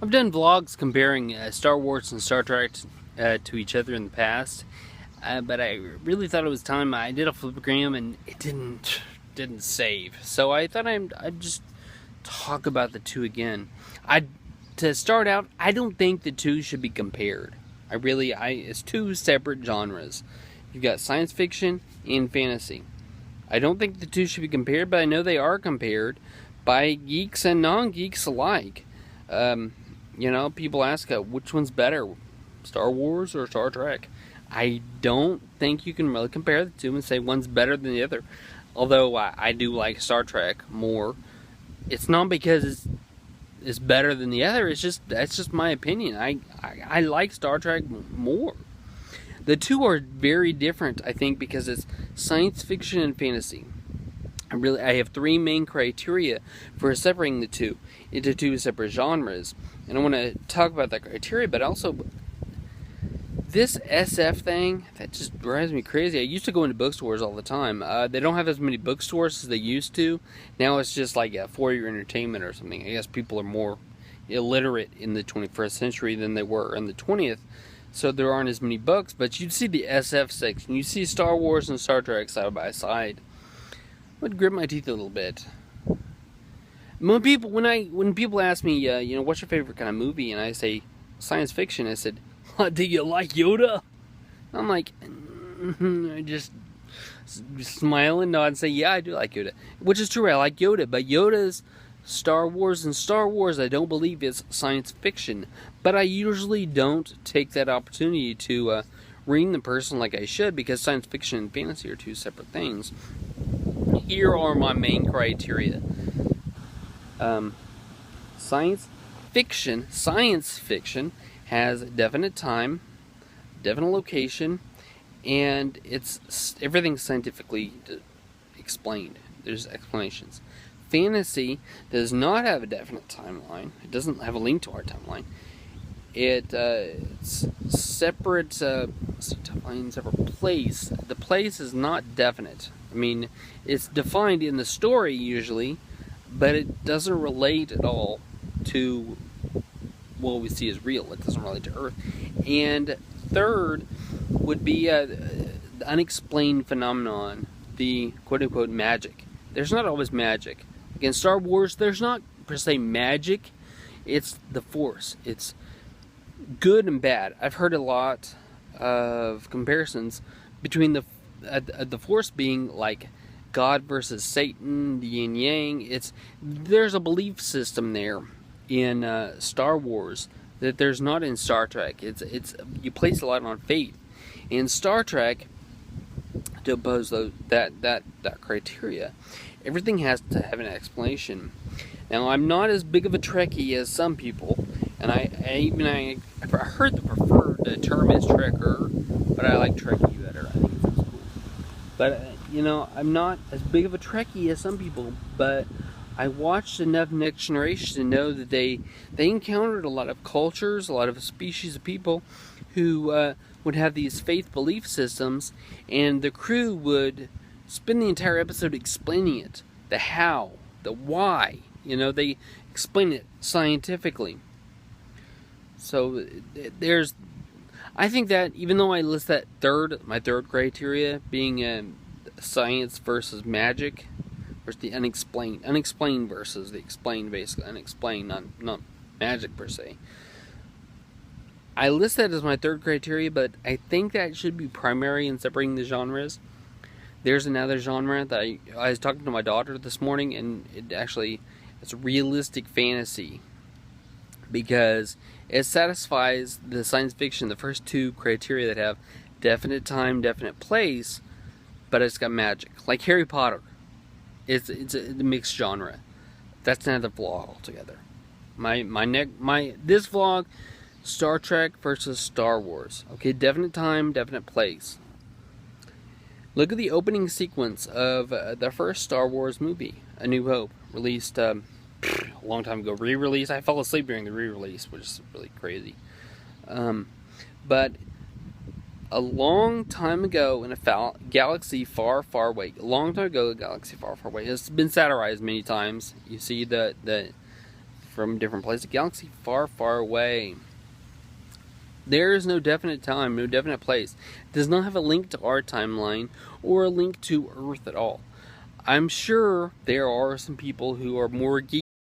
I've done vlogs comparing Star Wars and Star Trek to each other in the past, but I really thought it was time. I did a flipogram and it didn't save, so I thought I'd just talk about the two again. To start out, I don't think the two should be compared. It's two separate genres. You've got science fiction and fantasy. I don't think the two should be compared, but I know they are compared by geeks and non-geeks alike. People ask which one's better, Star Wars or Star Trek. I don't think you can really compare the two and say one's better than the other. Although I do like Star Trek more. It's not because it's better than the other. That's just my opinion. I like Star Trek more. The two are very different, I think, because it's science fiction and fantasy. I have three main criteria for separating the two into two separate genres. And I want to talk about that criteria, but also this SF thing, that just drives me crazy. I used to go into bookstores all the time. They don't have as many bookstores as they used to. Now it's just like for your entertainment or something. I guess people are more illiterate in the 21st century than they were in the 20th. So there aren't as many books, but you'd see the SF section. You see Star Wars and Star Trek side by side. I would grit my teeth a little bit. When people ask me, what's your favorite kind of movie, and I say science fiction, I said, do you like Yoda? I'm like, I just smile and nod and say, yeah, I do like Yoda. Which is true, I like Yoda, but Yoda's Star Wars, and Star Wars I don't believe is science fiction. But I usually don't take that opportunity to ream the person like I should, because science fiction and fantasy are two separate things. Here are my main criteria. Science fiction has definite time, definite location, and everything's scientifically explained. There's explanations. Fantasy does not have a definite timeline. It doesn't have a link to our timeline. It's separate timeline, separate place. The place is not definite. I mean, it's defined in the story usually, but it doesn't relate at all to what we see as real. It doesn't relate to Earth. And third would be the unexplained phenomenon, the quote-unquote magic. There's not always magic. In Star Wars, there's not per se magic. It's the Force. It's good and bad. I've heard a lot of comparisons between the Force being like God versus Satan, the yin yang. There's a belief system there in Star Wars that there's not in Star Trek. You place a lot on faith. In Star Trek, to oppose that criteria, everything has to have an explanation. Now, I'm not as big of a Trekkie as some people, and I heard the preferred term is Trekker, but I like Trekkie better. I think it sounds cool. But I'm not as big of a Trekkie as some people, but I watched enough Next Generation to know that they encountered a lot of cultures, a lot of species of people who would have these faith belief systems, and the crew would spend the entire episode explaining it. The how, the why. They explain it scientifically. So I think that even though I list that my third criteria being science versus magic, versus the unexplained versus the explained, basically unexplained, not magic per se. I list that as my third criteria, but I think that should be primary in separating the genres. There's another genre that I was talking to my daughter this morning, and it's realistic fantasy, because it satisfies the science fiction, the first two criteria that have definite time, definite place, but it's got magic. Like Harry Potter. It's a mixed genre. That's another vlog altogether. This vlog, Star Trek versus Star Wars. Okay, definite time, definite place. Look at the opening sequence of the first Star Wars movie, A New Hope, released a long time ago. Re-release. I fell asleep during the re-release, which is really crazy. But a long time ago in a galaxy far, far away. It's been satirized many times. You see the from a different place, a galaxy far, far away. There is no definite time, no definite place. It does not have a link to our timeline or a link to Earth at all. I'm sure there are some people who are more geeky